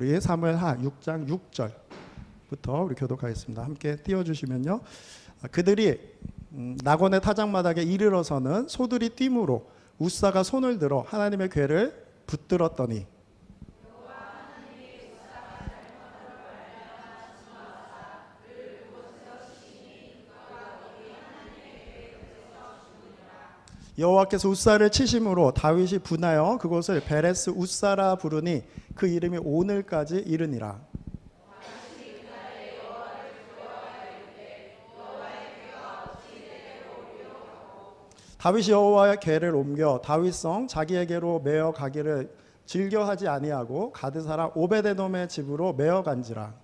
우리 사무엘하 6장 6절부터 우리 교독하겠습니다. 함께 띄워주시면요. 그들이 낙원의 타작마당에 이르러서는 소들이 뛰므로 웃사가 손을 들어 하나님의 궤를 붙들었더니 여호와께서 웃사를 치심으로 다윗이 분하여 그곳을 베레스 웃사라 부르니 그 이름이 오늘까지 이르니라. 다윗이 여호와의 궤를 옮겨 다윗성 자기에게로 메어 가기를 즐겨하지 아니하고 가드 사람 오베데돔의 집으로 메어 간지라.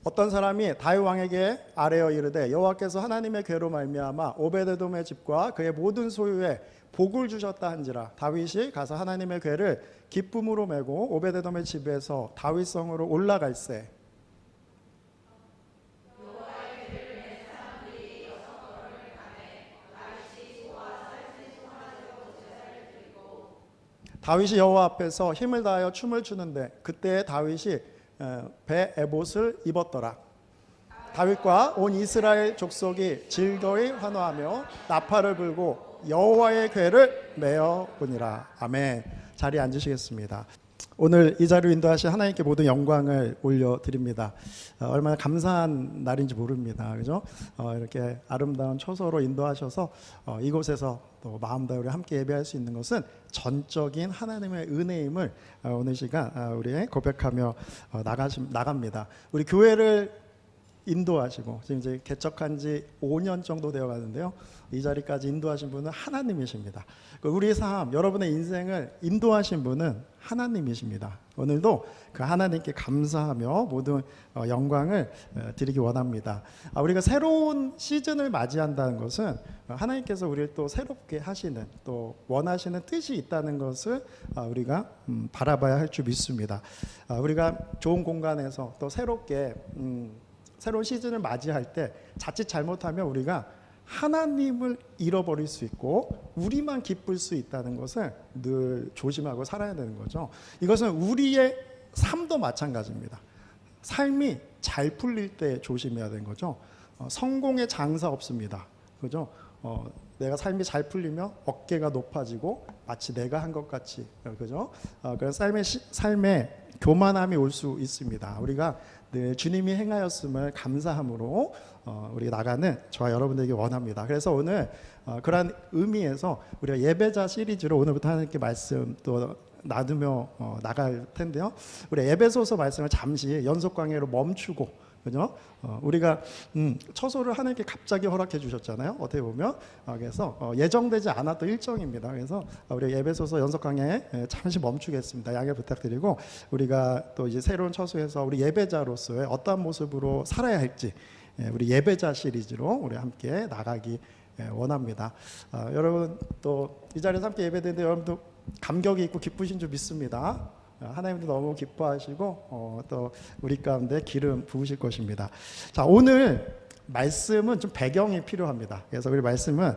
어떤 사람이 다윗 왕에게 아뢰어 이르되 여호와께서 하나님의 궤로 말미암아 오베데돔의 집과 그의 모든 소유에 복을 주셨다 한지라. 다윗이 가서 하나님의 궤를 기쁨으로 메고 오베데돔의 집에서 다윗성으로 올라갈새. 다윗이 여호와 앞에서 힘을 다하여 춤을 추는데 그때 다윗이 배 에봇을 입었더라. 다윗과 온 이스라엘 족속이 즐거이 환호하며 나팔을 불고 여호와의 궤를 메어 보니라. 아멘. 자리에 앉으시겠습니다. 오늘 이 자리를 인도하신 하나님께 모든 영광을 올려드립니다. 얼마나 감사한 날인지 모릅니다. 그죠? 이렇게 아름다운 초소로 인도하셔서 이곳에서 또 마음 다해 우리 함께 예배할 수 있는 것은 전적인 하나님의 은혜임을 오늘 시간 우리 고백하며 나갑니다. 우리 교회를 인도하시고 지금 이제 개척한 지 5년 정도 되어 가는데요. 이 자리까지 인도하신 분은 하나님이십니다. 우리 삶, 여러분의 인생을 인도하신 분은 하나님이십니다. 오늘도 그 하나님께 감사하며 모든 영광을 드리기 원합니다. 우리가 새로운 시즌을 맞이한다는 것은 하나님께서 우리를 또 새롭게 하시는, 또 원하시는 뜻이 있다는 것을 우리가 바라봐야 할 줄 믿습니다. 우리가 좋은 공간에서 또 새롭게 새로운 시즌을 맞이할 때 자칫 잘못하면 우리가 하나님을 잃어버릴 수 있고 우리만 기쁠 수 있다는 것을 늘 조심하고 살아야 되는 거죠. 이것은 우리의 삶도 마찬가지입니다. 삶이 잘 풀릴 때 조심해야 되는 거죠. 성공의 장사 없습니다. 그죠? 내가 삶이 잘 풀리면 어깨가 높아지고 마치 내가 한 것 같이, 그죠? 그래서 삶에 교만함이 올 수 있습니다. 우리가 늘 주님이 행하였음을 감사함으로 우리 나가는 저와 여러분들에게 원합니다. 그래서 오늘 그러한 의미에서 우리가 예배자 시리즈로 오늘부터 하나님께 말씀 또 나누며 나갈 텐데요. 우리 에베소서 말씀을 잠시 연속 강해로 멈추고, 그죠? 우리가 처소를 하나님께 갑자기 허락해 주셨잖아요. 어떻게 보면 그래서 예정되지 않았던 일정입니다. 그래서 우리 에베소서 연속 강해 잠시 멈추겠습니다. 양해 부탁드리고 우리가 또 이제 새로운 처소에서 우리 예배자로서의 어떠한 모습으로 살아야 할지 우리 예배자 시리즈로 우리 함께 나가기 원합니다. 여러분 또 이 자리에서 함께 예배드리는데 여러분도 감격이 있고 기쁘신 줄 믿습니다. 하나님도 너무 기뻐하시고 또 우리 가운데 기름 부으실 것입니다. 자, 오늘 말씀은 좀 배경이 필요합니다. 그래서 우리 말씀은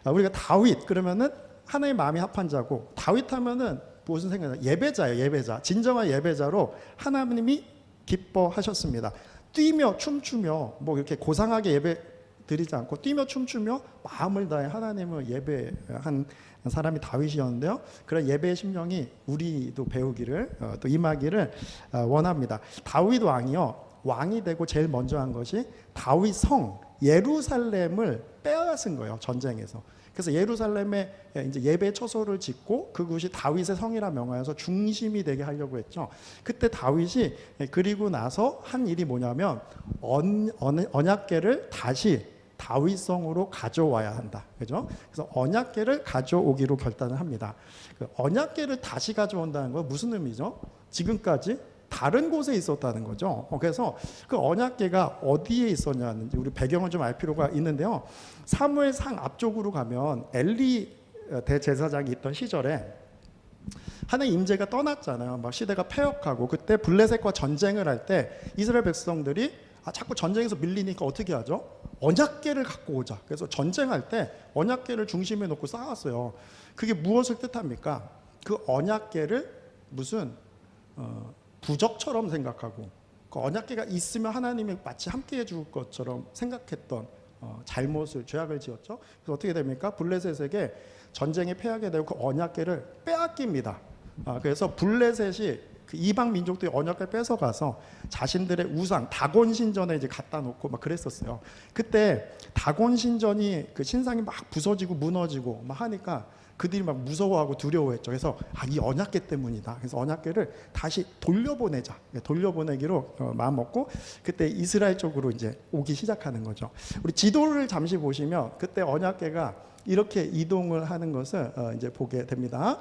우리가 다윗 그러면은 하나님의 마음이 합한 자고, 다윗 하면은 무슨 생각이냐? 예배자예요. 예배자. 진정한 예배자로 하나님이 기뻐하셨습니다. 뛰며 춤추며 뭐 이렇게 고상하게 예배 드리지 않고 뛰며 춤추며 마음을 다해 하나님을 예배한 사람이 다윗이었는데요. 그런 예배의 심령이 우리도 배우기를 또 임하기를 원합니다. 다윗 왕이 되고 제일 먼저 한 것이 다윗 성 예루살렘을 빼앗은 거예요. 전쟁에서. 그래서 예루살렘에 이제 예배 처소를 짓고 그곳이 다윗의 성이라 명하여서 중심이 되게 하려고 했죠. 그때 다윗이 그리고 나서 한 일이 뭐냐면 언약궤를 다시 다윗성으로 가져와야 한다. 그죠? 그래서 언약궤를 가져오기로 결단을 합니다. 그 언약궤를 다시 가져온다는 건 무슨 의미죠? 지금까지 다른 곳에 있었다는 거죠. 그래서 그 언약궤가 어디에 있었냐는 우리 배경을 좀 알 필요가 있는데요. 사무엘상 앞쪽으로 가면 엘리 대제사장이 있던 시절에 하나님 임재가 떠났잖아요. 막 시대가 패역하고 그때 블레셋과 전쟁을 할 때 이스라엘 백성들이 자꾸 전쟁에서 밀리니까 어떻게 하죠? 언약궤를 갖고 오자. 그래서 전쟁할 때 언약궤를 중심에 놓고 싸웠어요. 그게 무엇을 뜻합니까? 그 언약궤를 무슨 부적처럼 생각하고 그 언약궤가 있으면 하나님이 마치 함께해 줄 것처럼 생각했던 잘못을 죄악을 지었죠. 그래서 어떻게 됩니까? 블레셋에게 전쟁에 패하게 되고 그 언약궤를 빼앗깁니다. 그래서 블레셋이 그 이방 민족들이 언약궤를 뺏어가서 자신들의 우상 다곤 신전에 이제 갖다 놓고 막 그랬었어요. 그때 다곤 신전이 그 신상이 막 부서지고 무너지고 막 하니까 그들이 막 무서워하고 두려워했죠. 그래서 이 언약궤 때문이다. 그래서 언약궤를 다시 돌려보내자. 돌려보내기로 마음 먹고 그때 이스라엘 쪽으로 이제 오기 시작하는 거죠. 우리 지도를 잠시 보시면 그때 언약궤가 이렇게 이동을 하는 것을 이제 보게 됩니다.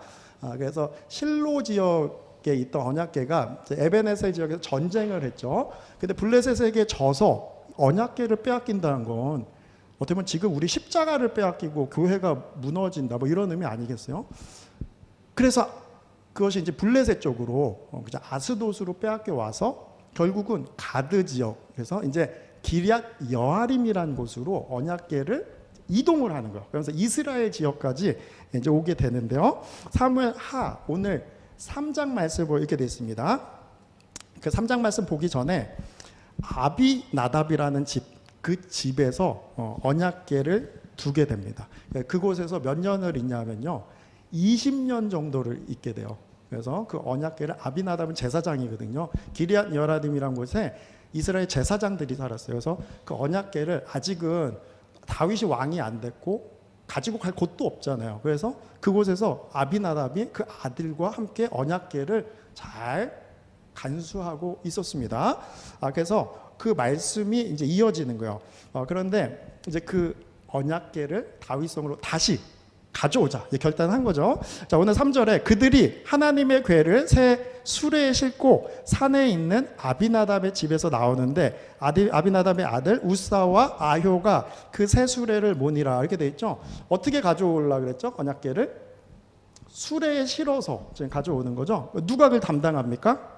그래서 실로 지역에 있던 언약궤가 에베네셀 지역에서 전쟁을 했죠. 근데 블레셋에게 져서 언약궤를 빼앗긴다는 건 어떻게 보면 지금 우리 십자가를 빼앗기고 교회가 무너진다 뭐 이런 의미 아니겠어요? 그래서 그것이 이제 블레셋 쪽으로 아스돗으로 빼앗겨 와서 결국은 가드 지역에서 이제 기럇 여아림이라는 곳으로 언약궤를 이동을 하는 거예요. 그래서 이스라엘 지역까지 이제 오게 되는데요. 사무엘 하 오늘 3장 말씀을 읽게 됐습니다. 그 3장 말씀 보기 전에 아비나답이라는 그 집에서 언약궤를 두게 됩니다. 그곳에서 몇 년을 있냐면요, 20년 정도를 있게 돼요. 그래서 그 언약궤를 아비나답은 제사장이거든요. 기럇 여아림이라는 곳에 이스라엘 제사장들이 살았어요. 그래서 그 언약궤를 아직은 다윗이 왕이 안 됐고 가지고 갈 곳도 없잖아요. 그래서 그곳에서 아비나답이 그 아들과 함께 언약궤를 잘 간수하고 있었습니다. 그래서 그 말씀이 이제 이어지는 거예요. 그런데 이제 그 언약궤를 다윗성으로 다시 가져오자 결단한 거죠. 자, 오늘 3절에 그들이 하나님의 궤를 새 수레에 싣고 산에 있는 아비나답의 집에서 나오는데 아비나답의 아들 우사와 아효가 그 새 수레를 모니라 이렇게 돼 있죠. 어떻게 가져오려고 그랬죠? 언약궤를 수레에 실어서 지금 가져오는 거죠. 누가 그걸 담당합니까?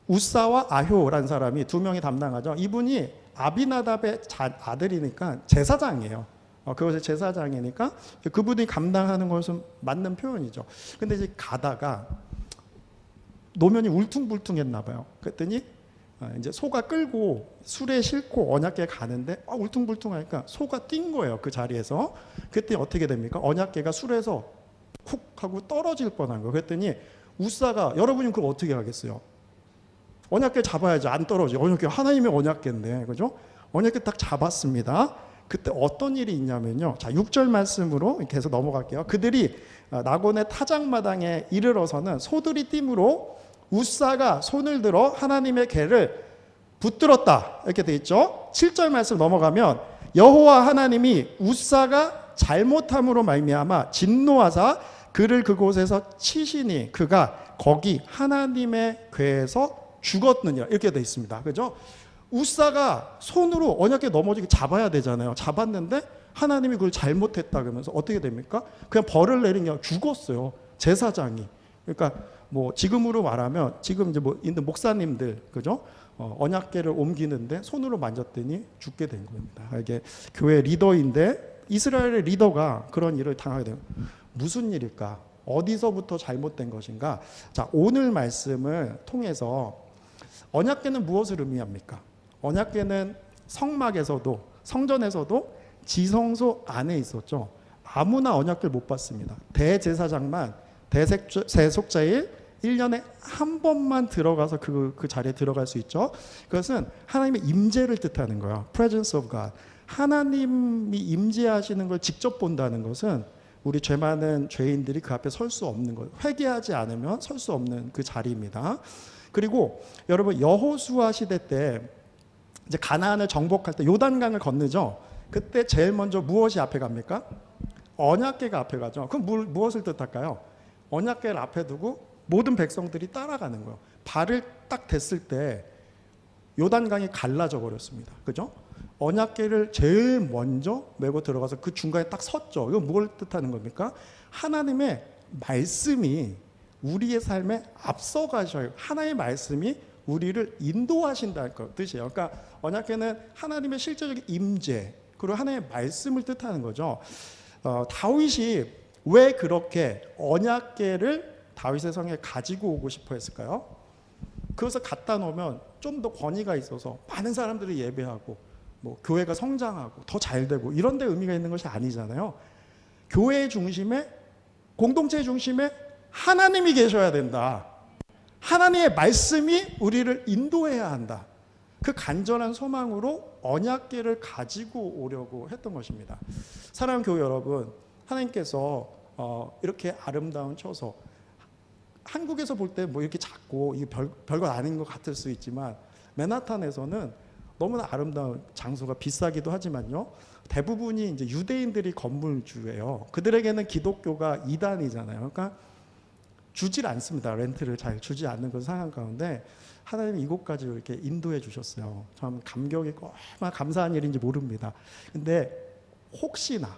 우사와 아효라는 사람이 두 명이 담당하죠. 이분이 아비나답의 아들이니까 제사장이에요. 그것의 제사장이니까 그분이 감당하는 것은 맞는 표현이죠. 근데 이제 가다가 노면이 울퉁불퉁했나 봐요. 그랬더니 이제 소가 끌고 수레에 싣고 언약궤 가는데 울퉁불퉁하니까 소가 뛴 거예요. 그 자리에서. 그때 어떻게 됩니까? 언약궤가 수레에서 훅 하고 떨어질 뻔한 거예요. 그랬더니 우사가 여러분이 그럼 어떻게 하겠어요? 언약궤 잡아야지. 안 떨어져. 언약궤 하나님의 언약궤인데, 그죠? 언약궤 딱 잡았습니다. 그때 어떤 일이 있냐면요. 자, 6절 말씀으로 계속 넘어갈게요. 그들이 나곤의 타작마당에 이르러서는 소들이 띠므로 우사가 손을 들어 하나님의 궤를 붙들었다. 이렇게 돼 있죠. 7절 말씀 넘어가면 여호와 하나님이 우사가 잘못함으로 말미암아 진노하사 그를 그곳에서 치시니 그가 거기 하나님의 궤에서 죽었느니라. 이렇게 돼 있습니다. 그죠? 우사가 손으로 언약궤 넘어지게 잡아야 되잖아요. 잡았는데 하나님이 그걸 잘못했다 그러면서 어떻게 됩니까? 그냥 벌을 내린 게 죽었어요. 제사장이. 그러니까 뭐 지금으로 말하면 지금 이제 뭐 있는 목사님들, 그죠? 언약궤를 옮기는데 손으로 만졌더니 죽게 된 겁니다. 이게 교회 리더인데 이스라엘의 리더가 그런 일을 당하게 돼요. 무슨 일일까? 어디서부터 잘못된 것인가? 자, 오늘 말씀을 통해서 언약궤는 무엇을 의미합니까? 언약궤는 성막에서도 성전에서도 지성소 안에 있었죠. 아무나 언약궤를 못 받습니다. 대제사장만 대세속자일 1년에 한 번만 들어가서 그 자리에 들어갈 수 있죠. 그것은 하나님의 임재를 뜻하는 거예요. Presence of God. 하나님이 임재하시는 걸 직접 본다는 것은 우리 죄 많은 죄인들이 그 앞에 설 수 없는 거예요. 회개하지 않으면 설 수 없는 그 자리입니다. 그리고 여러분 여호수아 시대 때 이제 가나안을 정복할 때 요단강을 건너죠. 그때 제일 먼저 무엇이 앞에 갑니까? 언약궤가 앞에 가죠. 그럼 무엇을 뜻할까요? 언약궤를 앞에 두고 모든 백성들이 따라가는 거예요. 발을 딱 댔을 때 요단강이 갈라져 버렸습니다. 그죠? 언약궤를 제일 먼저 메고 들어가서 그 중간에 딱 섰죠. 이거 뭘 뜻하는 겁니까? 하나님의 말씀이 우리의 삶에 앞서가셔요. 하나님의 말씀이 우리를 인도하신다는 뜻이에요. 그러니까 언약궤는 하나님의 실제적인 임재 그리고 하나님의 말씀을 뜻하는 거죠. 다윗이 왜 그렇게 언약궤를 다윗의 성에 가지고 오고 싶어 했을까요? 그것을 갖다 놓으면 좀 더 권위가 있어서 많은 사람들이 예배하고 뭐 교회가 성장하고 더 잘되고 이런 데 의미가 있는 것이 아니잖아요. 교회의 중심에, 공동체 중심에 하나님이 계셔야 된다. 하나님의 말씀이 우리를 인도해야 한다. 그 간절한 소망으로 언약궤를 가지고 오려고 했던 것입니다. 사랑하는 교회 여러분, 하나님께서 이렇게 아름다운 처소, 한국에서 볼 때 뭐 이렇게 작고 이게 별것 아닌 것 같을 수 있지만 맨하탄에서는 너무나 아름다운 장소가 비싸기도 하지만요, 대부분이 이제 유대인들이 건물주예요. 그들에게는 기독교가 이단이잖아요. 그러니까 주질 않습니다. 렌트를 잘 주지 않는 그 상황 가운데 하나님이 이곳까지 이렇게 인도해 주셨어요. 참 감격이 얼마나 감사한 일인지 모릅니다. 근데 혹시나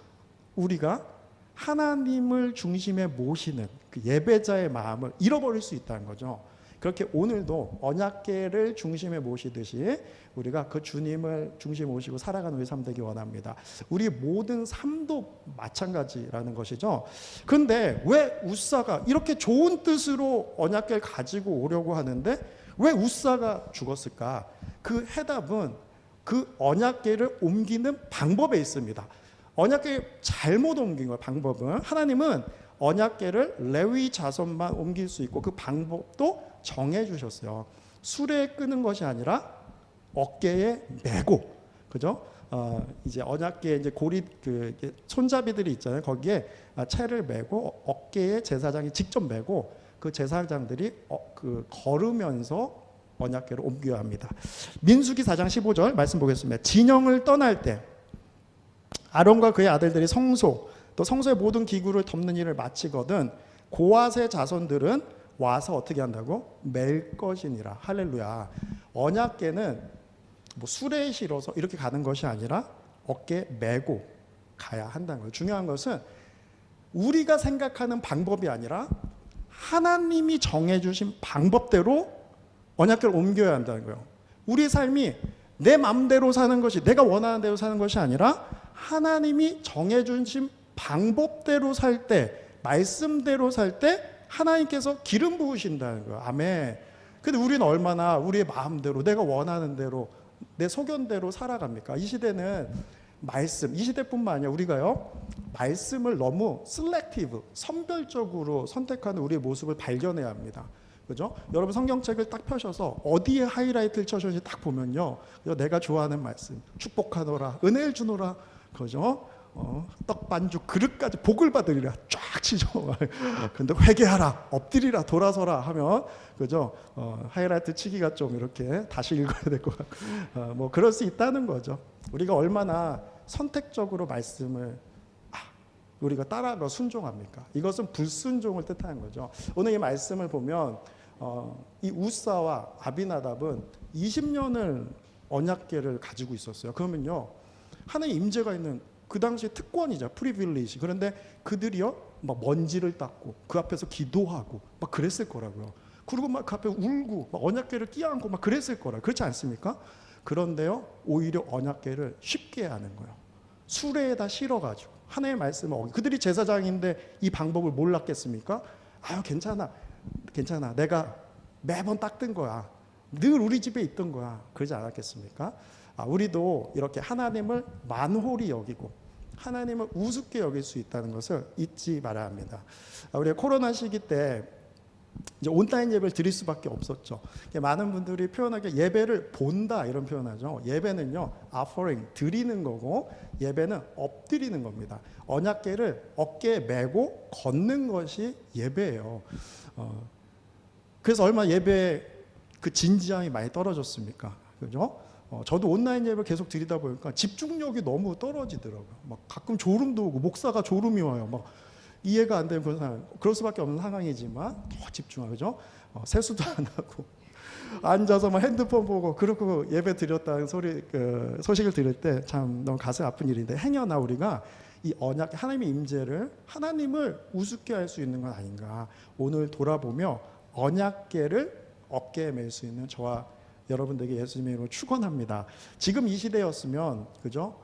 우리가 하나님을 중심에 모시는 그 예배자의 마음을 잃어버릴 수 있다는 거죠. 그렇게 오늘도 언약궤를 중심에 모시듯이 우리가 그 주님을 중심에 모시고 살아가는 우리 삶 되기 원합니다. 우리 모든 삶도 마찬가지라는 것이죠. 그런데 왜 웃사가 이렇게 좋은 뜻으로 언약궤를 가지고 오려고 하는데 왜 웃사가 죽었을까? 그 해답은 그 언약궤를 옮기는 방법에 있습니다. 언약궤를 잘못 옮긴 거예요. 방법은 하나님은 언약궤를 레위 자손만 옮길 수 있고 그 방법도 정해 주셨어요. 수레에 끄는 것이 아니라 어깨에 메고, 그죠? 이제 언약궤 이제 고리 그 손잡이들이 있잖아요. 거기에 채를 메고 어깨에 제사장이 직접 메고 그 제사장들이 그 걸으면서 언약궤를 옮겨야 합니다. 민수기 4장 15절 말씀 보겠습니다. 진영을 떠날 때 아론과 그의 아들들이 성소 또 성소의 모든 기구를 덮는 일을 마치거든 고앗의 자손들은 와서 어떻게 한다고? 맬 것이니라. 할렐루야. 언약궤는 뭐 수레에 실어서 이렇게 가는 것이 아니라 어깨에 메고 가야 한다는 거예요. 중요한 것은 우리가 생각하는 방법이 아니라 하나님이 정해주신 방법대로 언약궤를 옮겨야 한다는 거예요. 우리의 삶이 내 마음대로 사는 것이, 내가 원하는 대로 사는 것이 아니라 하나님이 정해주신 방법대로 살 때, 말씀대로 살 때 하나님께서 기름 부으신다는 거예요. 아멘. 근데 우리는 얼마나 우리의 마음대로, 내가 원하는 대로, 내 소견대로 살아갑니까? 이 시대는 말씀, 이 시대뿐만 아니라 우리가요, 말씀을 너무 셀렉티브, 선별적으로 선택하는 우리의 모습을 발견해야 합니다. 그죠? 여러분 성경책을 딱 펴셔서 어디에 하이라이트를 쳐주는지 딱 보면요, 내가 좋아하는 말씀, 축복하노라, 은혜를 주노라, 그죠? 떡 반죽 그릇까지 복을 받으리라 쫙 치죠. 근데 회개하라, 엎드리라, 돌아서라 하면, 그죠? 하이라이트 치기가 좀 이렇게 다시 읽어야 될 것 같고, 뭐 그럴 수 있다는 거죠. 우리가 얼마나 선택적으로 말씀을 우리가 따라가 순종합니까? 이것은 불순종을 뜻하는 거죠. 오늘 이 말씀을 보면 이 우사와 아비나답은 20년을 언약궤를 가지고 있었어요. 그러면요, 하나의 임재가 있는 그 당시의 특권이죠. 프리빌리지. 그런데 그들이요, 막 먼지를 닦고 그 앞에서 기도하고 막 그랬을 거라고요. 그리고 막 그 앞에 울고 막 언약궤를 끼안고 막 그랬을 거라. 그렇지 않습니까? 그런데요, 오히려 언약궤를 쉽게 하는 거예요. 수레에다 실어가지고 하나님의 말씀을, 그들이 제사장인데 이 방법을 몰랐겠습니까? 아유, 괜찮아. 내가 매번 닦던 거야. 늘 우리 집에 있던 거야. 그러지 않았겠습니까? 우리도 이렇게 하나님을 만홀히 여기고 하나님을 우습게 여길 수 있다는 것을 잊지 말아야 합니다. 우리가 코로나 시기 때 이제 온라인 예배를 드릴 수밖에 없었죠. 많은 분들이 표현하기에 예배를 본다 이런 표현하죠. 예배는요, offering, 드리는 거고, 예배는 엎드리는 겁니다. 언약궤를 어깨에 메고 걷는 것이 예배예요. 그래서 얼마나 예배의 그 진지함이 많이 떨어졌습니까? 그죠? 저도 온라인 예배를 계속 드리다 보니까 집중력이 너무 떨어지더라고요. 막 가끔 졸음도 오고, 목사가 졸음이 와요. 막 이해가 안 되는 그런 상황, 그럴 수밖에 없는 상황이지만 더 집중하죠. 그죠? 세수도 안 하고 앉아서 막 핸드폰 보고 그러고 예배 드렸다는 소식을 들을 때 참 너무 가슴 아픈 일인데, 행여나 우리가 이 언약, 하나님의 임재를, 하나님을 우습게 할 수 있는 건 아닌가. 오늘 돌아보며 언약궤를 어깨에 맬 수 있는 저와 여러분들에게 예수님의 이름으로 축원합니다. 지금 이 시대였으면 그죠?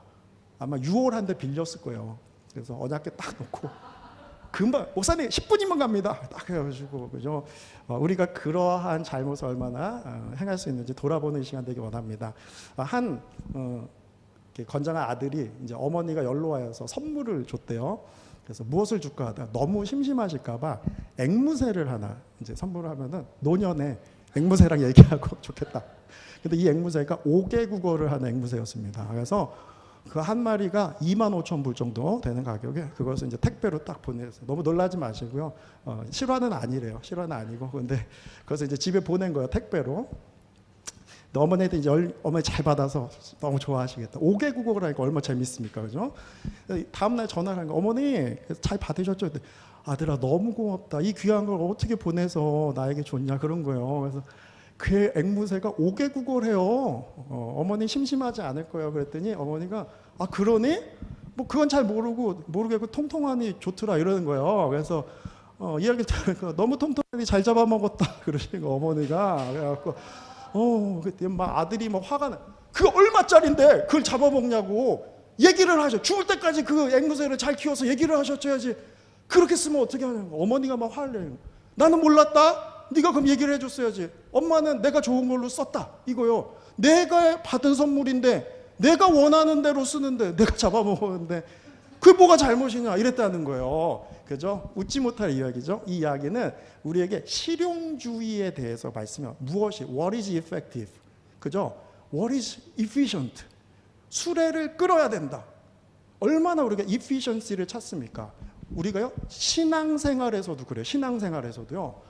아마 유월한데 빌렸을 거예요. 그래서 언약궤 딱 놓고 금방 목사님 10분이면 갑니다. 딱 해가지고 그죠? 우리가 그러한 잘못을 얼마나 행할 수 있는지 돌아보는 시간 되기 원합니다. 한 건장한 아들이 이제 어머니가 연로하여서 선물을 줬대요. 그래서 무엇을 줄까 하다가 너무 심심하실까봐 앵무새를 하나 이제 선물을 하면은 노년에 앵무새랑 얘기하고 좋겠다. 근데 이 앵무새가 5개 국어를 하는 앵무새였습니다. 그래서 그 한 마리가 25,000불 정도 되는 가격에 그것을 이제 택배로 딱 보내서 너무 놀라지 마시고요. 실화는 아니래요. 실화는 아니고 근데 그것을 이제 집에 보낸 거예요. 택배로. 어머니한테 이제 어머니 잘 받아서 너무 좋아하시겠다. 5개 국어라니까 얼마나 재밌습니까, 그죠? 다음 날 전화를 한 거, 어머니 잘 받으셨죠? 아들아 너무 고맙다. 이 귀한 걸 어떻게 보내서 나에게 줬냐 그런 거예요. 그래서 그 앵무새가 5개 국어를 해요. 어머니 심심하지 않을 거예요. 그랬더니 어머니가 아 그러니? 뭐 그건 잘 모르겠고 통통하니 좋더라 이러는 거예요. 그래서 이야기를 들으니까 너무 통통하니 잘 잡아먹었다 그러시는 거 어머니가. 그래갖고 그때 막 아들이 막 화가 나. 그거 얼마짜린데 그걸 잡아먹냐고 얘기를 하셔. 죽을 때까지 그 앵무새를 잘 키워서 얘기를 하셨어야지. 그렇게 쓰면 어떻게 하냐고. 어머니가 막 화를 내는 거. 나는 몰랐다. 네가 그럼 얘기를 해줬어야지. 엄마는 내가 좋은 걸로 썼다 이거요. 내가 받은 선물인데 내가 원하는 대로 쓰는데 내가 잡아먹었는데 그게 뭐가 잘못이냐 이랬다는 거예요. 그죠? 웃지 못할 이야기죠. 이 이야기는 우리에게 실용주의에 대해서 말씀해요. 무엇이 what is effective, 그죠? what is efficient. 수레를 끌어야 된다. 얼마나 우리가 efficiency를 찾습니까? 우리가요 신앙생활에서도 그래요. 신앙생활에서도요.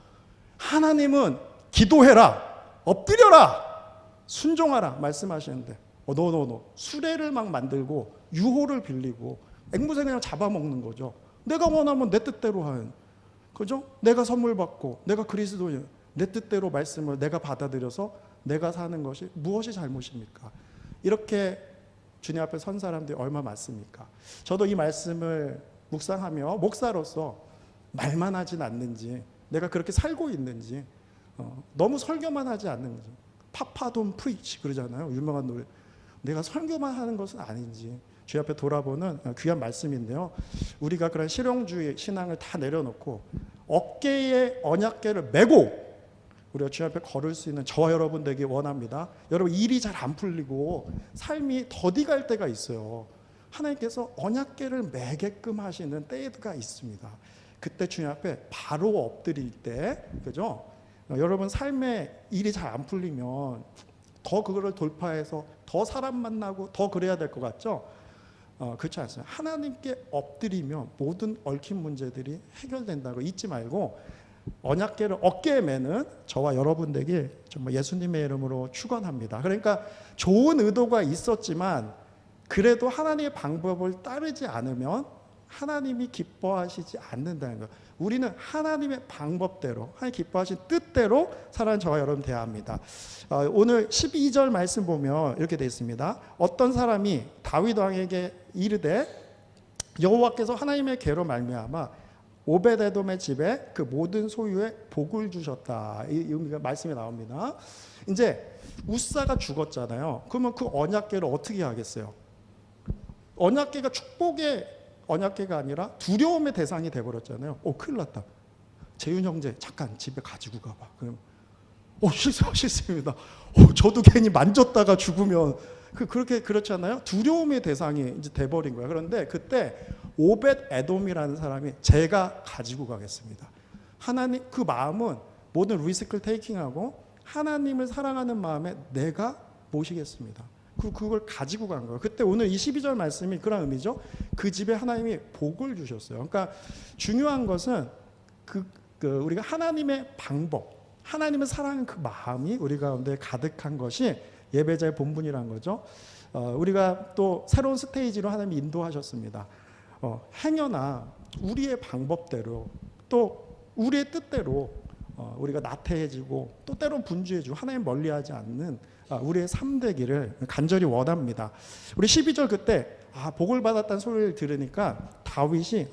하나님은 기도해라, 엎드려라, 순종하라 말씀하시는데 너 수레를 막 만들고 유호를 빌리고 앵무새 그냥 잡아먹는 거죠. 내가 원하면 내 뜻대로 하는, 그죠? 내가 선물 받고 내가 그리스도인, 내 뜻대로 말씀을 내가 받아들여서 내가 사는 것이 무엇이 잘못입니까? 이렇게 주님 앞에 선 사람들이 얼마 많습니까? 저도 이 말씀을 묵상하며 목사로서 말만 하진 않는지, 내가 그렇게 살고 있는지, 너무 설교만 하지 않는지, 파파돈 프리치 그러잖아요. 유명한 노래. 내가 설교만 하는 것은 아닌지 주 앞에 돌아보는 귀한 말씀인데요. 우리가 그런 실용주의 신앙을 다 내려놓고 어깨에 언약궤를 메고 우리가 주 앞에 걸을 수 있는 저와 여러분 되기 원합니다. 여러분 일이 잘 안 풀리고 삶이 더디 갈 때가 있어요. 하나님께서 언약궤를 매게끔 하시는 때가 있습니다. 그때 주님 앞에 바로 엎드릴 때, 그죠? 여러분 삶에 일이 잘 안 풀리면 더 그거를 돌파해서 더 사람 만나고 더 그래야 될 것 같죠? 그렇지 않습니다. 하나님께 엎드리면 모든 얽힌 문제들이 해결된다고 잊지 말고 언약궤를 어깨에 매는 저와 여러분 되길 정말 예수님의 이름으로 축원합니다. 그러니까 좋은 의도가 있었지만 그래도 하나님의 방법을 따르지 않으면 하나님이 기뻐하시지 않는다는 것. 우리는 하나님의 방법대로, 하나님 기뻐하신 뜻대로 살아가는 저와 여러분 되어야 합니다. 오늘 12절 말씀 보면 이렇게 되어 있습니다. 어떤 사람이 다윗 왕에게 이르되 여호와께서 하나님의 궤로 말미암아 오벳에돔의 집에 그 모든 소유에 복을 주셨다. 이 말씀이 나옵니다. 이제 우사가 죽었잖아요. 그러면 그 언약궤를 어떻게 하겠어요? 언약궤가 축복의 언약궤가 아니라 두려움의 대상이 돼버렸잖아요. 큰일 났다. 재윤 형제 잠깐 집에 가지고 가봐. 그럼 실수입니다. 저도 괜히 만졌다가 죽으면 그렇게 그렇잖아요. 두려움의 대상이 이제 돼버린 거예요. 그런데 그때 오벳 에돔이라는 사람이 제가 가지고 가겠습니다. 하나님 그 마음은 모든 리스크를 테이킹하고 하나님을 사랑하는 마음에 내가 모시겠습니다. 그걸 가지고 간 거예요. 그때 오늘 이 12절 말씀이 그런 의미죠. 그 집에 하나님이 복을 주셨어요. 그러니까 중요한 것은 우리가 하나님의 방법, 하나님을 사랑하는 그 마음이 우리 가운데 가득한 것이 예배자의 본분이란 거죠. 우리가 또 새로운 스테이지로 하나님이 인도하셨습니다. 행여나 우리의 방법대로 또 우리의 뜻대로 우리가 나태해지고 또 때론 분주해지고 하나님 멀리하지 않는 우리의 삶 되기를 간절히 원합니다. 우리 12절 그때 복을 받았다는 소리를 들으니까 다윗이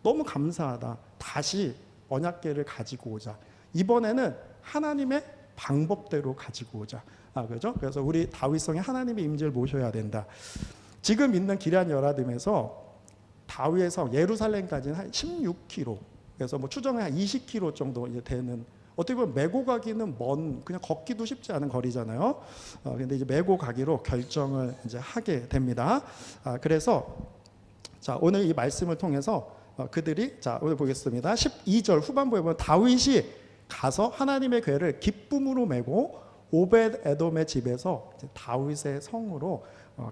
너무 감사하다. 다시 언약궤를 가지고 오자. 이번에는 하나님의 방법대로 가지고 오자. 그죠? 그래서 우리 다윗성에 하나님의 임재를 모셔야 된다. 지금 있는 기럇 여라딤에서 다윗의 성 예루살렘까지는 한 16km. 그래서 뭐 추정에 한 20km 정도 이제 되는, 어떻게 보면 메고 가기는 먼, 그냥 걷기도 쉽지 않은 거리잖아요. 근데 이제 메고 가기로 결정을 이제 하게 됩니다. 그래서 자, 오늘 이 말씀을 통해서 그들이, 자, 오늘 보겠습니다. 12절 후반부에 보면 다윗이 가서 하나님의 궤를 기쁨으로 메고 오벳 에돔의 집에서 이제 다윗의 성으로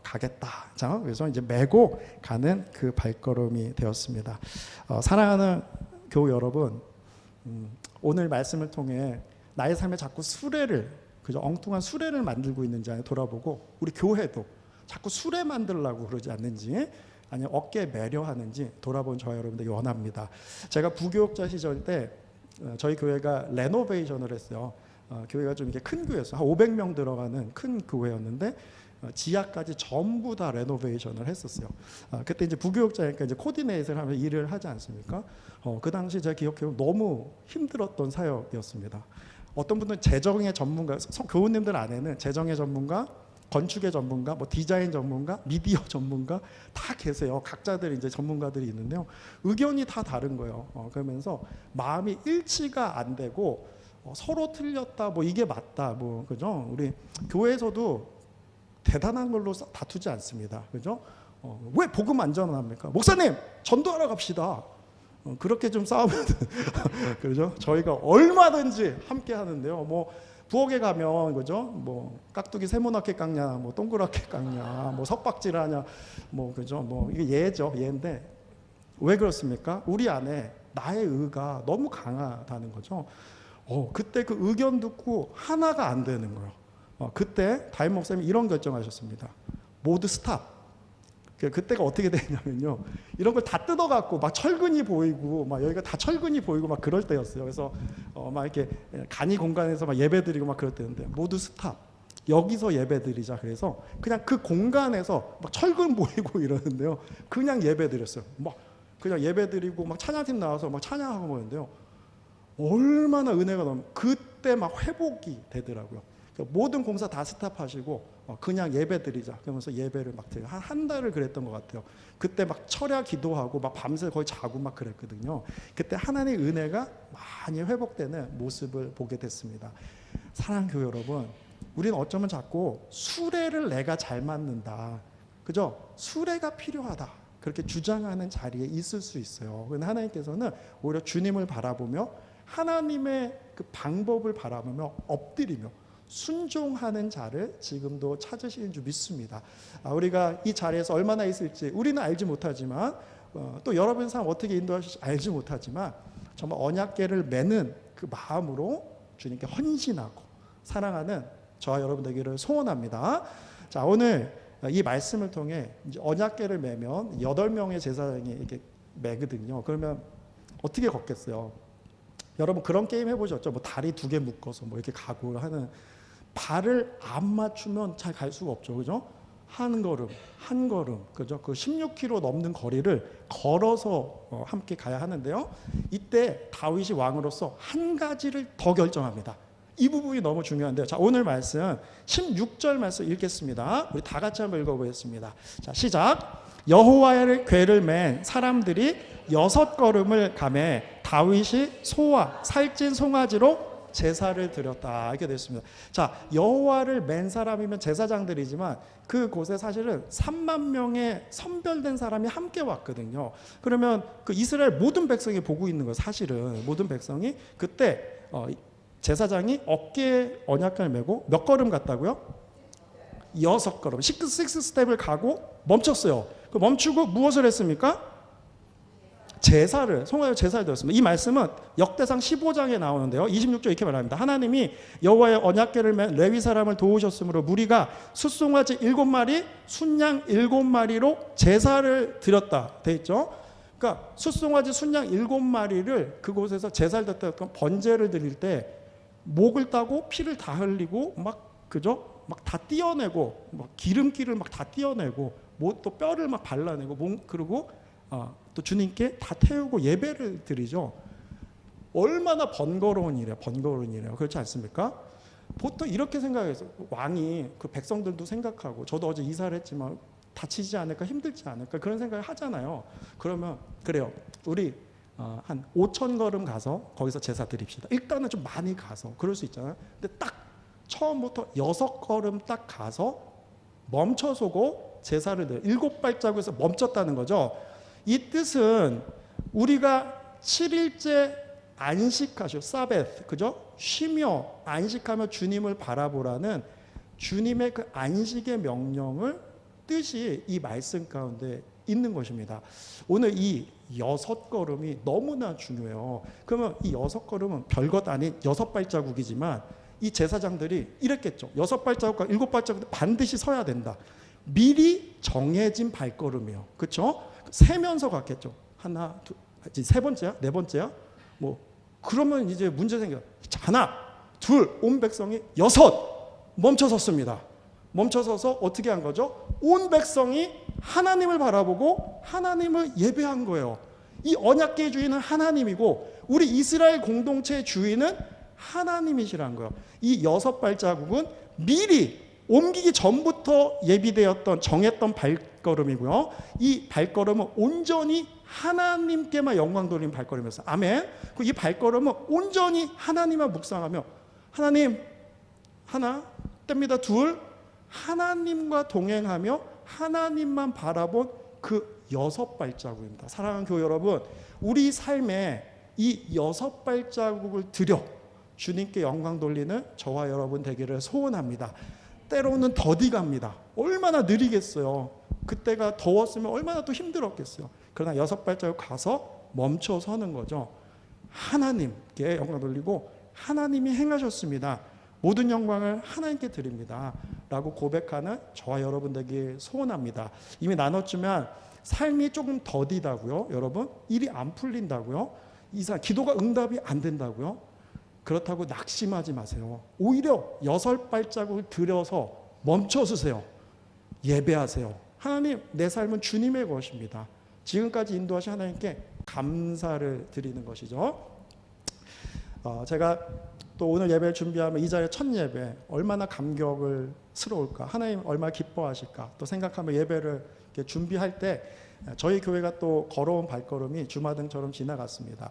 가겠다. 자, 그래서 이제 메고 가는 그 발걸음이 되었습니다. 사랑하는 교우 여러분, 오늘 말씀을 통해 나의 삶에 자꾸 수레를, 그죠? 엉뚱한 수레를 만들고 있는지 돌아보고, 우리 교회도 자꾸 수레 만들려고 그러지 않는지, 아니면 어깨에 매려하는지 돌아본 저와 여러분들이 원합니다. 제가 부교육자 시절 때 저희 교회가 레노베이션을 했어요. 교회가 좀 이렇게 큰 교회였어요. 한 500명 들어가는 큰 교회였는데 지하까지 전부 다 레노베이션을 했었어요. 그때 이제 부교육자니까 이제 코디네이트를 하면서 일을 하지 않습니까? 그 당시 제가 기억해보면 너무 힘들었던 사역이었습니다. 어떤 분들은 재정의 전문가, 교우님들 안에는 재정의 전문가, 건축의 전문가, 뭐 디자인 전문가, 미디어 전문가 다 계세요. 각자들 이제 전문가들이 있는데요. 의견이 다 다른 거예요. 그러면서 마음이 일치가 안 되고 서로 틀렸다, 뭐 이게 맞다, 뭐 그죠? 우리 교회에서도 대단한 걸로 다투지 않습니다. 그죠? 왜 복음 안 전합니까? 목사님 전도하러 갑시다. 그렇게 좀 싸우면 그죠? 저희가 얼마든지 함께 하는데요. 뭐 부엌에 가면 그죠? 뭐 깍두기 세모나게 깎냐, 뭐 동그랗게 깎냐, 뭐 석박질하냐, 뭐 그죠? 뭐 이게 예죠, 예인데 왜 그렇습니까? 우리 안에 나의 의가 너무 강하다는 거죠. 그때 그 의견 듣고 하나가 안 되는 거예요. 그때 다윗 목사님이 이런 결정하셨습니다. 모두 스탑. 그때가 어떻게 되냐면요, 이런 걸 다 뜯어갖고 막 철근이 보이고 막 여기가 다 철근이 보이고 막 그럴 때였어요. 그래서 막 이렇게 간이 공간에서 막 예배드리고 막 그럴 때였는데 모두 스탑. 여기서 예배드리자. 그래서 그냥 그 공간에서 막 철근 보이고 이러는데요, 그냥 예배드렸어요. 막 그냥 예배드리고 막 찬양팀 나와서 막 찬양하고 그러는데요, 얼마나 은혜가 너무, 그때 막 회복이 되더라고요. 모든 공사 다 스탑하시고 그냥 예배드리자 그러면서 예배를 막 드려요. 한 달을 그랬던 것 같아요. 그때 막 철야 기도하고 막 밤새 거의 자고 막 그랬거든요. 그때 하나님의 은혜가 많이 회복되는 모습을 보게 됐습니다. 사랑하는 교회 여러분, 우리는 어쩌면 자꾸 수레를 내가 잘 맞는다, 그죠? 수레가 필요하다, 그렇게 주장하는 자리에 있을 수 있어요. 그런데 하나님께서는 오히려 주님을 바라보며 하나님의 그 방법을 바라보며 엎드리며 순종하는 자를 지금도 찾으시는 줄 믿습니다. 우리가 이 자리에서 얼마나 있을지 우리는 알지 못하지만, 또 여러분 삶 어떻게 인도하실지 알지 못하지만, 정말 언약궤를 매는 그 마음으로 주님께 헌신하고 사랑하는 저와 여러분 되기를 소원합니다. 자, 오늘 이 말씀을 통해 이제 언약궤를 매면 8명의 제사장이 이렇게 매거든요. 그러면 어떻게 걷겠어요? 여러분 그런 게임 해보셨죠? 뭐 다리 2개 묶어서 뭐 이렇게 가고 하는, 발을 안 맞추면 잘 갈 수가 없죠, 그죠? 한 걸음 한 걸음, 그죠? 그 16km 넘는 거리를 걸어서 함께 가야 하는데요. 이때 다윗이 왕으로서 한 가지를 더 결정합니다. 이 부분이 너무 중요한데요. 자, 오늘 말씀 16절 말씀 읽겠습니다. 우리 다 같이 한번 읽어보겠습니다. 자, 시작. 여호와의 궤를 맨 사람들이 6걸음을 가매 다윗이 소와 살찐 송아지로 제사를 드렸다, 이렇게 됐습니다. 자, 여호와를 맨 사람이면 제사장들이지만 그곳에 사실은 3만 명의 선별된 사람이 함께 왔거든요. 그러면 그 이스라엘 모든 백성이 보고 있는 거예요. 사실은 모든 백성이. 그때 제사장이 어깨에 언약궤를 메고 몇 걸음 갔다고요? 6걸음, 6 스텝을 가고 멈췄어요. 그 멈추고 무엇을 했습니까? 제사를, 송아지 제사를 드렸습니다. 이 말씀은 역대상 15장에 나오는데요. 26절 이렇게 말합니다. 하나님이 여호와의 언약궤를 맨 레위 사람을 도우셨으므로 무리가 숫송아지 7마리, 순양 7마리로 제사를 드렸다 돼 있죠. 그러니까 숫송아지, 순양 7마리를 그곳에서 제사를 드렸다, 번제를 드릴 때 목을 따고 피를 다 흘리고 막, 그죠? 막 다 띄어내고, 막 기름기를 막 다 띄어내고, 뭐 또 뼈를 막 발라내고, 그리고 또 주님께 다 태우고 예배를 드리죠. 얼마나 번거로운 일이에요. 번거로운 일이에요. 그렇지 않습니까? 보통 이렇게 생각해서 왕이 그 백성들도 생각하고 저도 어제 이사를 했지만 다치지 않을까 힘들지 않을까 그런 생각을 하잖아요. 그러면 그래요. 우리 한 5천 걸음 가서 거기서 제사 드립시다. 일단은 좀 많이 가서 그럴 수 있잖아요. 근데 딱 처음부터 6걸음 딱 가서 멈춰서고 제사를 드려 7발자국에서 멈췄다는 거죠. 이 뜻은 우리가 7일째 안식하시오 사베트 그죠? 쉬며 안식하며 주님을 바라보라는 주님의 그 안식의 명령을 뜻이 이 말씀 가운데 있는 것입니다. 오늘 이 6걸음이 너무나 중요해요. 그러면 이 6걸음은 별것 아닌 6발자국이지만 이 제사장들이 이랬겠죠. 6발자국과 7발자국 반드시 서야 된다. 미리 정해진 발걸음이요. 그렇죠? 세면서 갔겠죠. 하나, 둘, 세 번째야? 네 번째야? 뭐 그러면 이제 문제 생겨. 하나, 둘, 온 백성이 6 멈춰 섰습니다. 멈춰 서서 어떻게 한 거죠? 온 백성이 하나님을 바라보고 하나님을 예배한 거예요. 이 언약궤의 주인은 하나님이고 우리 이스라엘 공동체의 주인은 하나님이시란 거예요. 이 6발자국은 미리 옮기기 전부터 예비되었던 정했던 발걸음이고요. 이 발걸음은 온전히 하나님께만 영광 돌리는 발걸음이었어요. 아멘. 이 발걸음은 온전히 하나님만 묵상하며 하나님 하나 뗍니다. 둘 하나님과 동행하며 하나님만 바라본 그 6발자국입니다. 사랑하는 교회 여러분, 우리 삶에 이 6발자국을 들여 주님께 영광 돌리는 저와 여러분 되기를 소원합니다. 때로는 더디 갑니다. 얼마나 느리겠어요. 그때가 더웠으면 얼마나 또 힘들었겠어요. 그러나 6발자국 가서 멈춰 서는 거죠. 하나님께 영광 돌리고 하나님이 행하셨습니다. 모든 영광을 하나님께 드립니다. 라고 고백하는 저와 여러분 되길 소원합니다. 이미 나눴지만 삶이 조금 더디다고요. 여러분 일이 안 풀린다고요. 이상 기도가 응답이 안 된다고요. 그렇다고 낙심하지 마세요. 오히려 6발자국을 들여서 멈춰서세요. 예배하세요. 하나님 내 삶은 주님의 것입니다. 지금까지 인도하신 하나님께 감사를 드리는 것이죠. 제가 또 오늘 예배를 준비하면 이 자리의 첫 예배 얼마나 감격을 스러울까, 하나님 얼마나 기뻐하실까 또 생각하며 예배를 이렇게 준비할 때 저희 교회가 또 걸어온 발걸음이 주마등처럼 지나갔습니다.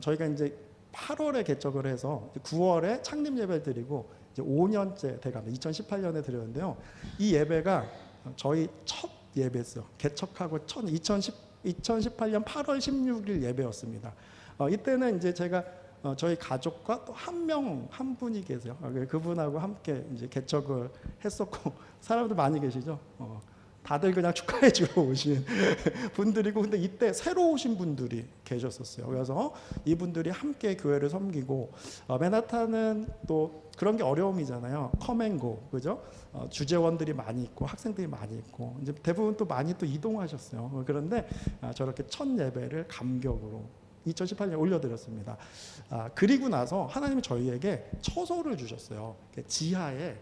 저희가 이제 8월에 개척을 해서 9월에 창립 예배를 드리고 이제 5년째 돼갑니다. 2018년에 드렸는데요. 이 예배가 저희 첫 예배였어요. 개척하고 2018년 8월 16일 예배였습니다. 이때는 이제 제가 저희 가족과 또 한 분이 계세요. 그분하고 함께 이제 개척을 했었고 사람들 많이 계시죠. 다들 그냥 축하해주러 오신 분들이고 근데 이때 새로 오신 분들이 계셨었어요. 그래서 이분들이 함께 교회를 섬기고 맨하탄은 또 그런 게 어려움이잖아요. 컴앤고 그죠? 주재원들이 많이 있고 학생들이 많이 있고 이제 대부분 또 많이 또 이동하셨어요. 그런데 저렇게 첫 예배를 감격으로 2018년에 올려드렸습니다. 그리고 나서 하나님이 저희에게 처소를 주셨어요. 지하에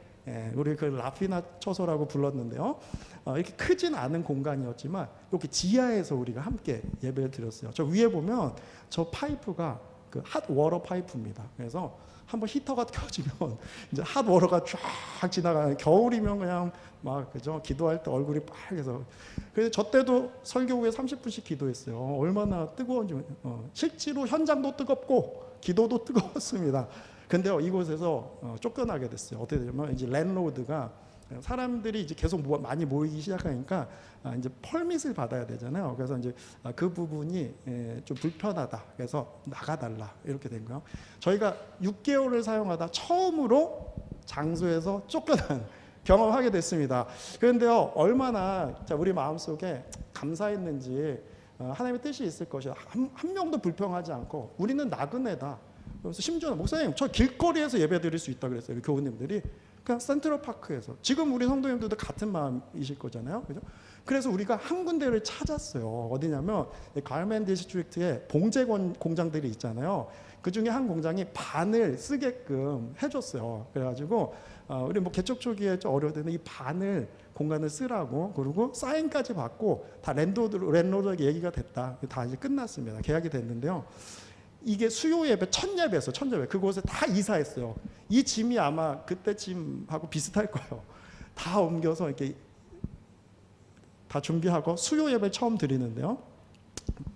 우리 그 라피나 처소라고 불렀는데요. 이렇게 크진 않은 공간이었지만 이렇게 지하에서 우리가 함께 예배를 드렸어요. 저 위에 보면 저 파이프가 그 핫워터 파이프입니다. 그래서 한번 히터가 켜지면 이제 핫워터가 쫙 지나가는, 겨울이면 그냥 막 그죠, 기도할 때 얼굴이 빨개서. 그래서 저 때도 설교 후에 30분씩 기도했어요. 얼마나 뜨거운지. 실제로 현장도 뜨겁고 기도도 뜨거웠습니다. 근데요, 이곳에서 쫓겨나게 됐어요. 어떻게 되냐면 이제 랜로드가 사람들이 이제 계속 많이 모이기 시작하니까 이제 펄밋을 받아야 되잖아요. 그래서 이제 그 부분이 좀 불편하다. 그래서 나가달라 이렇게 된 거예요. 저희가 6개월을 사용하다 처음으로 장소에서 쫓겨난 경험하게 됐습니다. 그런데요, 얼마나 우리 마음속에 감사했는지 하나님의 뜻이 있을 것이다. 한 명도 불평하지 않고 우리는 나그네다. 그래서 심지어 목사님 저 길거리에서 예배 드릴 수 있다 그랬어요. 우리 교우님들이 그냥 센트럴파크에서. 지금 우리 성도님들도 같은 마음이실 거잖아요, 그죠? 그래서 우리가 한 군데를 찾았어요. 어디냐면 가르멘 디스트릭트에 봉제 공장들이 있잖아요. 그 중에 한 공장이 반을 쓰게끔 해줬어요. 그래가지고 우리 뭐 개척 초기에 좀 어려웠는데 이 반을 공간을 쓰라고, 그리고 사인까지 받고 다 랜로드에게 얘기가 됐다. 다 이제 끝났습니다. 계약이 됐는데요. 이게 수요 예배 첫 예배였어요. 첫 예배. 그곳에 다 이사했어요. 이 짐이 아마 그때 짐하고 비슷할 거예요. 다 옮겨서 이렇게 다 준비하고 수요 예배 처음 드리는데요.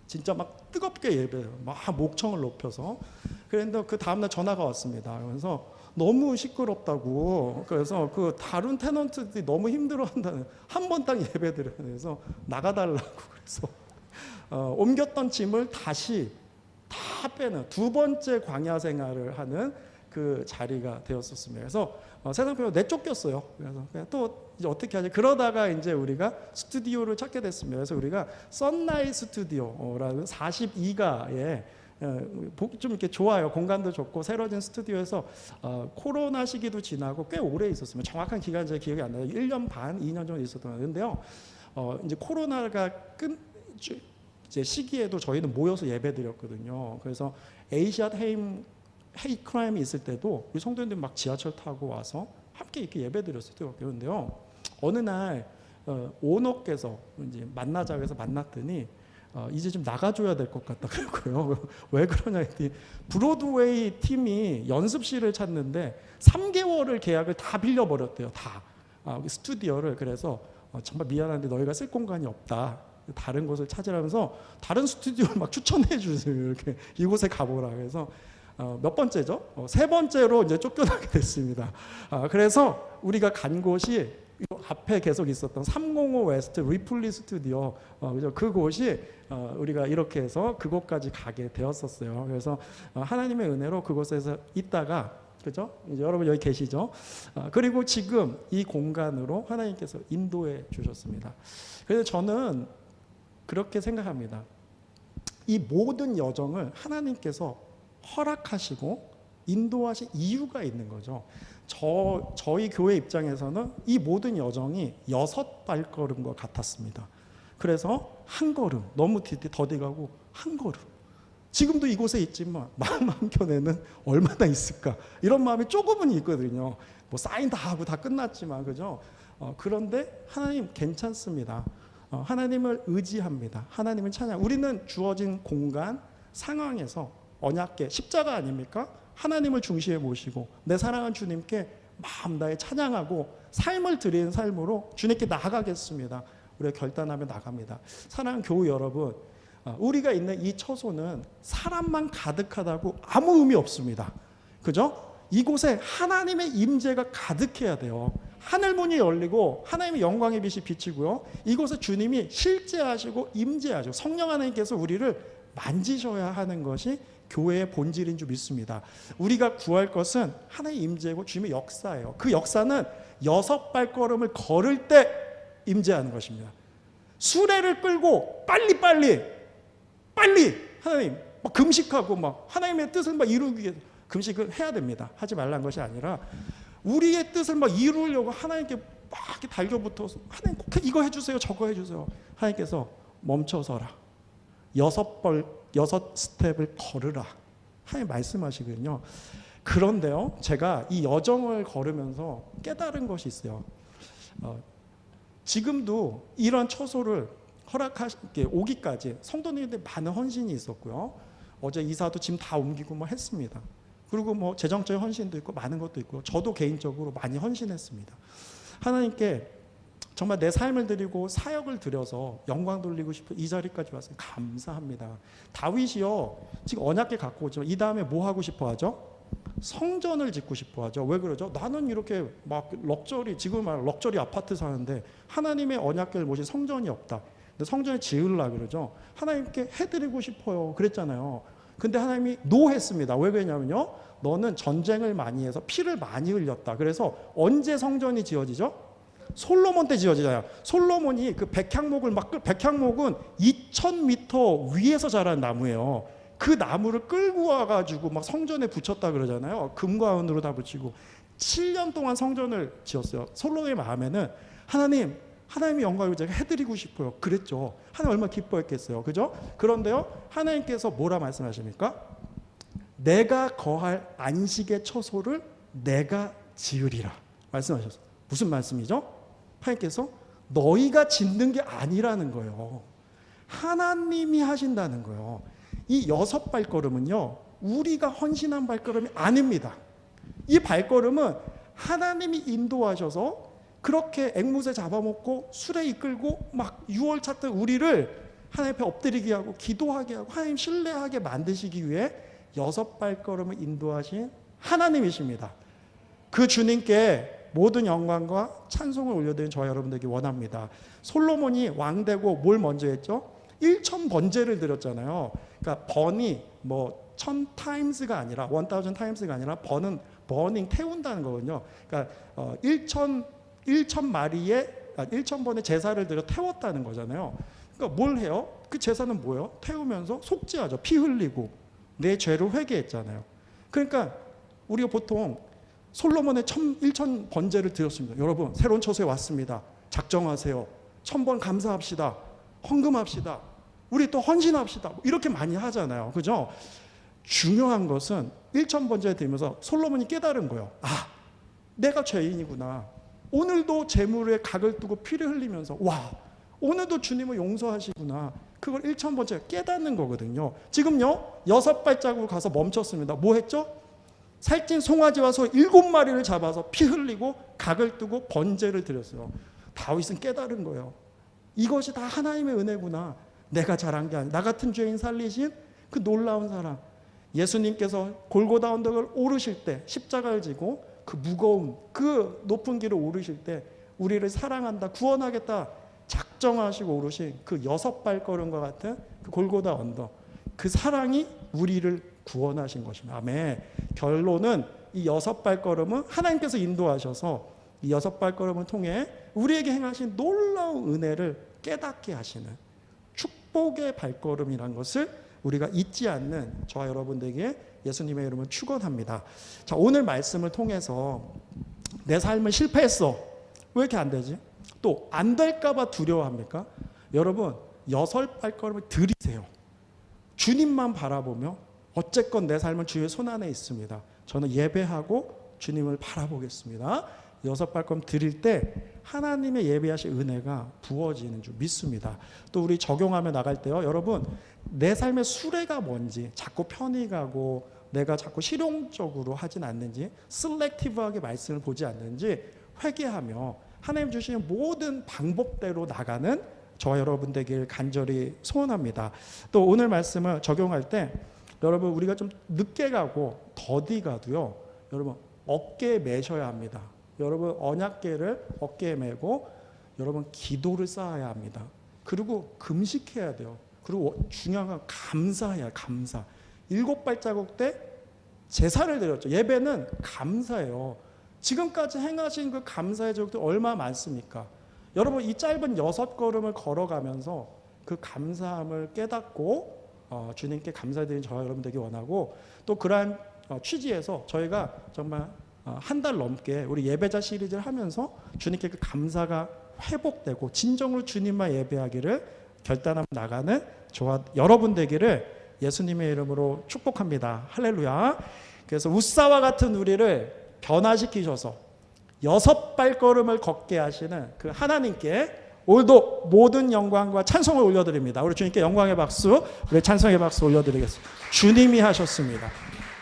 진짜 막 뜨겁게 예배해요. 막 목청을 높여서. 그런데 그 다음날 전화가 왔습니다. 그래서 너무 시끄럽다고. 그래서 그 다른 테넌트들이 너무 힘들어한다는, 한 번 딱 예배 드려요. 그래서 나가달라고. 그래서 옮겼던 짐을 다시 다 빼는 두 번째 광야 생활을 하는 그 자리가 되었었습니다. 그래서 세상편으로 내쫓겼어요. 그래서 그냥 또 이제 어떻게 하지? 그러다가 이제 우리가 스튜디오를 찾게 됐습니다. 그래서 우리가 썬라이 스튜디오라는 42가에 좀 이렇게 좋아요. 공간도 좋고 새로진 스튜디오에서 코로나 시기도 지나고 꽤 오래 있었습니다. 정확한 기간 제 기억이 안 나요. 1년 반, 2년 정도 있었던 것 같은데요. 이제 코로나가 이제 시기에도 저희는 모여서 예배드렸거든요. 그래서 에이시아 헤이크라임이 있을 때도 우리 성도님들 막 지하철 타고 와서 함께 이렇게 예배드렸을 때가 그런데요. 어느 날 오너께서 이제 만나자고 해서 만났더니 이제 좀 나가줘야 될 것 같다 그러고요. 왜 그러냐 했더니 브로드웨이 팀이 연습실을 찾는데 3개월을 계약을 다 빌려버렸대요. 다 스튜디오를. 그래서 정말 미안한데 너희가 쓸 공간이 없다. 다른 곳을 찾으라면서 다른 스튜디오를 막 추천해 주세요. 이렇게 이곳에 가보라. 그래서 몇 번째죠? 세 번째로 이제 쫓겨나게 됐습니다. 그래서 우리가 간 곳이 앞에 계속 있었던 305 웨스트 리플리 스튜디오, 그죠? 그곳이 우리가 이렇게 해서 그곳까지 가게 되었었어요. 그래서 하나님의 은혜로 그곳에서 있다가, 그죠? 이제 여러분 여기 계시죠? 그리고 지금 이 공간으로 하나님께서 인도해 주셨습니다. 그래서 저는 그렇게 생각합니다. 이 모든 여정을 하나님께서 허락하시고 인도하신 이유가 있는 거죠. 저희 교회 입장에서는 이 모든 여정이 6발걸음과 같았습니다. 그래서 한 걸음, 너무 더디가고 한 걸음. 지금도 이곳에 있지만 마음 한켠에는 얼마나 있을까? 이런 마음이 조금은 있거든요. 뭐 사인 다 하고 다 끝났지만, 그죠? 그런데 하나님 괜찮습니다. 하나님을 의지합니다. 하나님을 찬양. 우리는 주어진 공간, 상황에서 언약궤, 십자가 아닙니까? 하나님을 중심에 모시고 내 사랑하는 주님께 마음 다해 찬양하고 삶을 드리는 삶으로 주님께 나아가겠습니다. 우리가 결단하며 나갑니다. 사랑하는 교우 여러분, 우리가 있는 이 처소는 사람만 가득하다고 아무 의미 없습니다. 그죠? 이곳에 하나님의 임재가 가득해야 돼요. 하늘문이 열리고 하나님의 영광의 빛이 비치고요. 이곳에 주님이 실제하시고 임재하시고 성령 하나님께서 우리를 만지셔야 하는 것이 교회의 본질인 줄 믿습니다. 우리가 구할 것은 하나님의 임재고 주님의 역사예요. 그 역사는 6발걸음을 걸을 때 임재하는 것입니다. 수레를 끌고 빨리 하나님 막 금식하고 막 하나님의 뜻을 막 이루기 위해서 금식을 해야 됩니다. 하지 말라는 것이 아니라 우리의 뜻을 막 이루려고 하나님께 막 이렇게 달겨붙어서 하나님 꼭 이거 해주세요, 저거 해주세요. 하나님께서 멈춰서라. 6 스텝을 걸으라. 하나님 말씀하시거든요. 그런데요, 제가 이 여정을 걸으면서 깨달은 것이 있어요. 지금도 이런 처소를 오기까지 성도님들 많은 헌신이 있었고요. 어제 이사도 짐 다 옮기고 뭐 했습니다. 그리고 뭐 재정적인 헌신도 있고 많은 것도 있고 저도 개인적으로 많이 헌신했습니다. 하나님께 정말 내 삶을 드리고 사역을 드려서 영광 돌리고 싶어 이 자리까지 왔어요. 감사합니다. 다윗이요, 지금 언약궤 갖고 오지만 이 다음에 뭐 하고 싶어 하죠? 성전을 짓고 싶어 하죠. 왜 그러죠? 나는 이렇게 막 지금 말 럭셔리 아파트 사는데 하나님의 언약궤를 모신 성전이 없다. 근데 성전을 지으려고 그러죠. 하나님께 해드리고 싶어요. 그랬잖아요. 근데 하나님이 노했습니다. 왜 그러냐면요, 너는 전쟁을 많이 해서 피를 많이 흘렸다. 그래서 언제 성전이 지어지죠? 솔로몬 때 지어지잖아요. 솔로몬이 그 백향목은 2000m 위에서 자란 나무예요. 그 나무를 끌고 와가지고 막 성전에 붙였다 그러잖아요. 금과 은으로 다 붙이고 7년 동안 성전을 지었어요. 솔로몬의 마음에는 하나님의 영광을 제가 해드리고 싶어요. 그랬죠. 하나님 얼마나 기뻐했겠어요. 그죠? 그런데요, 하나님께서 뭐라 말씀하십니까? 내가 거할 안식의 처소를 내가 지으리라 말씀하셨어요. 무슨 말씀이죠? 하나님께서 너희가 짓는 게 아니라는 거예요. 하나님이 하신다는 거예요. 이 6발걸음은요, 우리가 헌신한 발걸음이 아닙니다. 이 발걸음은 하나님이 인도하셔서 그렇게 앵무새 잡아먹고 술에 이끌고 막 유월차 때 우리를 하나님 앞에 엎드리게 하고 기도하게 하고 하나님 신뢰하게 만드시기 위해 6발걸음을 인도하신 하나님이십니다. 그 주님께 모든 영광과 찬송을 올려드리는 저와 여러분들에게 원합니다. 솔로몬이 왕되고 뭘 먼저 했죠? 1000번제를 드렸잖아요. 그러니까 번이 뭐 1000times가 아니라 1000times가 아니라 번은 버닝 태운다는 거거든요. 그러니까 1000번의 제사를 드려 태웠다는 거잖아요. 그러니까 뭘 해요? 그 제사는 뭐예요? 태우면서 속죄하죠. 피 흘리고 내 죄를 회개했잖아요. 그러니까 우리가 보통 솔로몬의 1000번제를 드렸습니다. 여러분 새로운 처소에 왔습니다. 작정하세요. 1000번 감사합시다. 헌금합시다. 우리 또 헌신합시다. 이렇게 많이 하잖아요. 그죠? 중요한 것은 1000번제 드리면서 솔로몬이 깨달은 거예요. 아, 내가 죄인이구나. 오늘도 재물에 각을 두고 피를 흘리면서 와, 오늘도 주님을 용서하시구나. 그걸 1000번째 깨닫는 거거든요. 지금요 6발자국으로 가서 멈췄습니다. 뭐 했죠? 살찐 송아지와 소 7마리를 잡아서 피 흘리고 각을 두고 번제를 드렸어요. 다윗은 깨달은 거예요. 이것이 다 하나님의 은혜구나. 내가 잘한 게 아니라 나 같은 죄인 살리신 그 놀라운 사랑. 예수님께서 골고다 언덕을 오르실 때 십자가를 지고 그 무거운 그 높은 길을 오르실 때 우리를 사랑한다 구원하겠다 작정하시고 오르신 그 6발걸음과 같은 그 골고다 언덕, 그 사랑이 우리를 구원하신 것입니다. 아멘. 결론은 이 6발걸음은 하나님께서 인도하셔서 이 6발걸음을 통해 우리에게 행하신 놀라운 은혜를 깨닫게 하시는 축복의 발걸음이라는 것을 우리가 잊지 않는 저와 여러분들에게 예수님의 이름을 축원합니다. 자, 오늘 말씀을 통해서 내 삶은 실패했어. 왜 이렇게 안 되지? 또 안 될까 봐 두려워합니까? 여러분 6발걸음을 들이세요. 주님만 바라보며 어쨌건 내 삶은 주의 손안에 있습니다. 저는 예배하고 주님을 바라보겠습니다. 6발걸음 드릴 때 하나님의 예배하실 은혜가 부어지는 줄 믿습니다. 또 우리 적용하며 나갈 때요. 여러분 내 삶의 수레가 뭔지 자꾸 편히 가고 내가 자꾸 실용적으로 하진 않는지 셀렉티브하게 말씀을 보지 않는지 회개하며 하나님 주시는 모든 방법대로 나가는 저와 여러분 되길 간절히 소원합니다. 또 오늘 말씀을 적용할 때 여러분 우리가 좀 늦게 가고 더디 가도요. 여러분 어깨에 매셔야 합니다. 여러분 언약궤를 어깨에 메고 여러분 기도를 쌓아야 합니다. 그리고 금식해야 돼요. 그리고 중요한 건 감사해야 감사. 7발자국 때 제사를 드렸죠. 예배는 감사예요. 지금까지 행하신 그 감사의 적들 얼마나 많습니까? 여러분 이 짧은 6걸음을 걸어가면서 그 감사함을 깨닫고 주님께 감사드리는 저와 여러분들에게 원하고 또 그러한 취지에서 저희가 정말 한 달 넘게 우리 예배자 시리즈를 하면서 주님께 그 감사가 회복되고 진정으로 주님만 예배하기를 결단하며 나가는 저와 여러분 되기를 예수님의 이름으로 축복합니다. 할렐루야. 그래서 웃사와 같은 우리를 변화시키셔서 6발걸음을 걷게 하시는 그 하나님께 오늘도 모든 영광과 찬송을 올려드립니다. 우리 주님께 영광의 박수, 우리 찬송의 박수 올려드리겠습니다. 주님이 하셨습니다.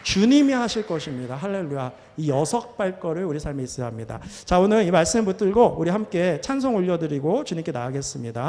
주님이 하실 것입니다. 할렐루야. 이 6발걸음 우리 삶에 있어야 합니다. 자, 오늘 이 말씀 붙들고 우리 함께 찬송 올려드리고 주님께 나가겠습니다.